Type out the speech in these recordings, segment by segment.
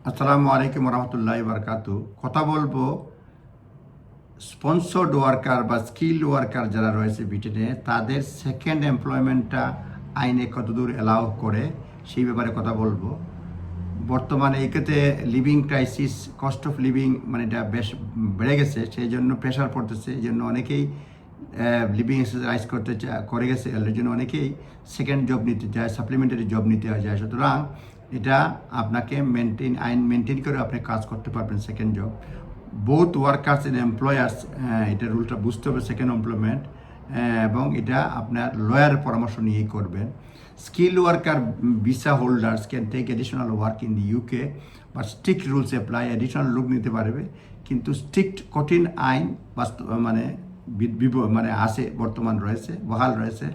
আসসালামু আলাইকুম রহমতুল্লাহি বারকাতু। কথা বলবো স্পন্সর্ড ওয়ার্কার বা স্কিল ওয়ার্কার যারা রয়েছে ব্রিটেনে, তাদের সেকেন্ড এমপ্লয়মেন্টটা আইনে কতদূর অ্যালাউ করে সেই ব্যাপারে কথা বলবো। বর্তমানে এই ক্ষেত্রে living crisis, cost of living মানে এটা বেশ বেড়ে গেছে, সেই জন্য প্রেশার পড়তেছে। এই জন্য অনেকেই লিভিং এক্সারসাইজ করে গেছে, এর জন্য অনেকেই সেকেন্ড জব নিতে যায়, সাপ্লিমেন্টারি জব নিতে যায়। সুতরাং এটা আপনাকে আইন মেনটেন করে আপনি কাজ করতে পারবেন second job. Both workers and employers এটা রুলটা বুঝতে হবে সেকেন্ড এমপ্লয়মেন্ট, এবং এটা আপনার লয়ারের পরামর্শ নিয়েই করবেন। Skilled worker visa holders can take additional work in the UK, but strict rules apply. Additional লোক নিতে পারবে, কিন্তু স্ট্রিক্ট কঠিন আইন মানে আছে, বর্তমান রয়েছে, বহাল রয়েছে।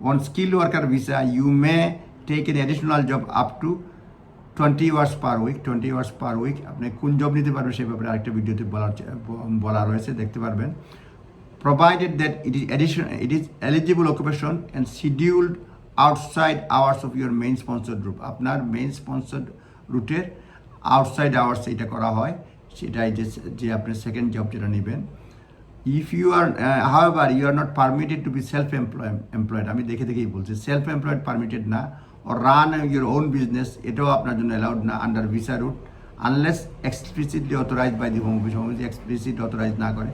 On skill worker visa you may take an additional job up to 20 hours per week। 20 hours per week আপনি কোন জব নিতে পারবেন সে ব্যাপারে আরেকটা ভিডিওতে বলা রয়েছে, দেখতে পারবেন। Provided that it is eligible occupation and scheduled outside hours of your main sponsored route। আপনার মেইন স্পন্সর্ড রুটের আউটসাইড আওয়ার্স এটা করা হয়, সেটাই যে আপনি সেকেন্ড জব যেটা নেবেন। If you are however you are not permitted to be self employed, আমি দেখেই বলছি, সেলফ এমপ্লয়েড পারমিটেড না। or run your own business, এটাও আপনার জন্য অ্যালাউড না under visa route, unless explicitly authorised by the home office. Home office explicit authorise না করে,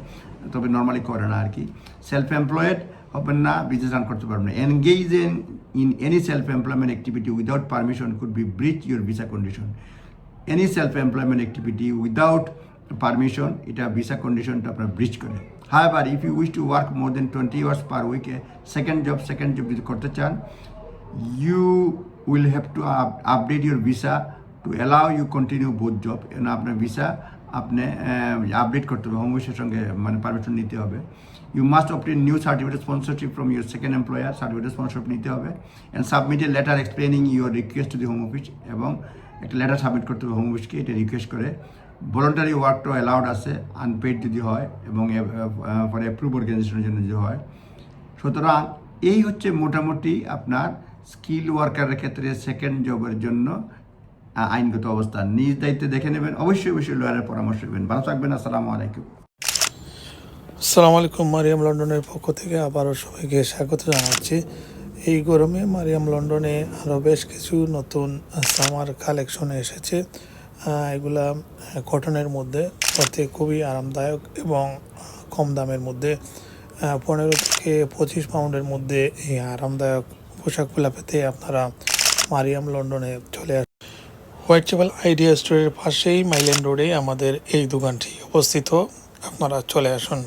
তবে নর্মালি করে না আর কি। সেলফ এমপ্লয়েড হবেন না, বিজনেস রান করতে পারবেন না। Engage in any self employment activity without permission could be breach your visa condition. Any self employment activity without permission, এটা ভিসা কন্ডিশনটা আপনার ব্রিচ করে। However if you wish to work more than 20 hours per week, সেকেন্ড জব যদি করতে চান, you will have to update your visa to allow you continue both job। আপনার ভিসা আপনি আপডেট করতে হবে, হোম অফিসের সঙ্গে মানে পারমিশন নিতে হবে। You must obtain new certificate sponsorship from your second employer, certificate sponsorship নিতে হবে। And submit a letter explaining your request to the home office, এবং একটা লেটার সাবমিট করতে হবে হোম অফিসকে, এটা রিকোয়েস্ট করে। ভলান্টারি ওয়ার্কটাও অ্যালাউড আছে, আনপেইড যদি হয়, এবং পরে অ্যাপ্রুভ অর্গানাইজেশনের জন্য যদি হয়। সুতরাং এই হচ্ছে মোটামুটি আপনার স্কিল ওয়ার্কারের ক্ষেত্রে সেকেন্ড জবের জন্য আইনগত অবস্থা। নিজ দায়িত্বে দেখে নেবেন, অবশ্যই লয়ারের পরামর্শ নেবেন। ভালো থাকবেন, আসসালামু আলাইকুম। আসসালামু আলাইকুম। মারিয়াম লন্ডনের পক্ষ থেকে আবারও সবাইকে স্বাগত জানাচ্ছি। এই গরমে মারিয়াম লন্ডনে আরও বেশ কিছু নতুন সামার কালেকশন এসেছে। এগুলা কটনের মধ্যে, পরতে খুবই আরামদায়ক এবং কম দামের মধ্যে। 15 থেকে 25 পাউন্ডের মধ্যে এই আরামদায়ক পোশাকগুলো পেতে আপনারা মারিয়াম লন্ডনে চলে আসুন। হোয়াইট চ্যাপেল আইডিয়া স্টোরের পাশেই মাইল্যান্ড রোডে আমাদের এই দোকানটি অবস্থিত, আপনারা চলে আসুন।